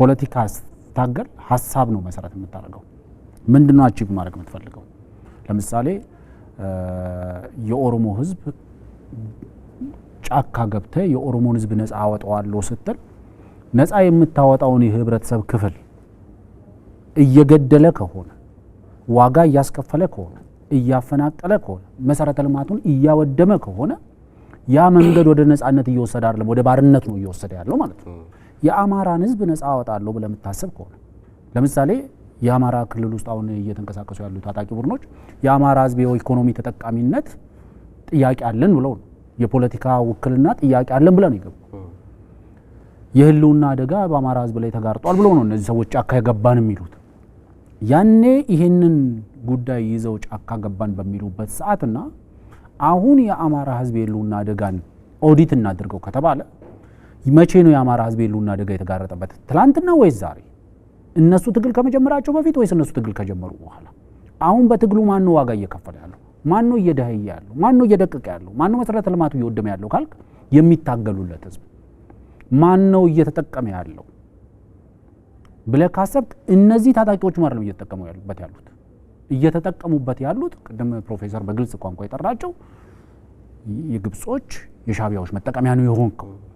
ፖለቲካ ስታገል ሐሳብ ነው መሰረት የምታደርገው ምንድነው አቺቭ ማድረግ የምትፈልገው ለምሳሌ የኦሮሞ ህዝብ ጫካ ገብተ የኦሮሞን ህዝብ ነፃ አወጣዋለሁ ስትል ነፃ የምታወጣውን የህብረተሰብ ክፍል እየገደለ ከሆነ ዋጋ እያስከፈለ ከሆነ እያፈናቀለ ከሆነ መሰረተ ልማቱን እያወደመ ከሆነ ያ መንገድ ወደ ነፃነት እየወሰደ አይደለም ወደ ባርነት ነው እየወሰደ ያለው ማለት ነው የአማራን ህዝብ ነፃ አወጣለሁ ብለ የምታስብ ከሆነ ለምሳሌ የአማራ ክልል ውስጥ አሁን እየተንቀሳቀሱ ያሉ ታጣቂ ቡድኖች የአማራ ህዝብ የኢኮኖሚ ተጠቃሚነት ጥያቄ አለን ብለው ነው የፖለቲካ ውክልና ጥያቄ አለን ብለው ነው ይገቡ የህልውና አደጋ በአማራ ህዝብ ላይ ተጋርጧል ብለው ነው እነዚህ ሰዎች ጫካ የገባን የሚሉት ያኔ ይሄንን ጉዳይ ይዘው ጫካ ገባን በሚሉበት ሰዓትና አሁን የአማራ ህዝብ የህልውና አደጋን ኦዲት እናድርገው ከተባለ መቼ ነው የአማራ ህዝብ የህልውና አደጋ የተጋረጠበት ትላንትና ወይስ ዛሬ እነሱ ትግል ከመጀመራቸው በፊት ወይስ እነሱ ትግል ከጀመሩ በኋላ አሁን በትግሉ ማን ነው ዋጋ እየከፈለ ያለው ማን ነው እየደህየ ያለው ማን ነው እየደቀቀ ያለው ማን ነው መሰረተ ልማቱ እየወደመ ያለው ካልክ የሚታገሉለት ህዝብ ማን ነው እየተጠቀመ ያለው ብለህ ካሰብክ እነዚህ ታጣቂዎች ማለት ነው እየተጠቀሙበት ያሉት ቅድም ፕሮፌሰር በግልጽ ቋንቋ የጠራቸው የግብጾች የሻቢያዎች መጠቀሚያ ነው የሆንከው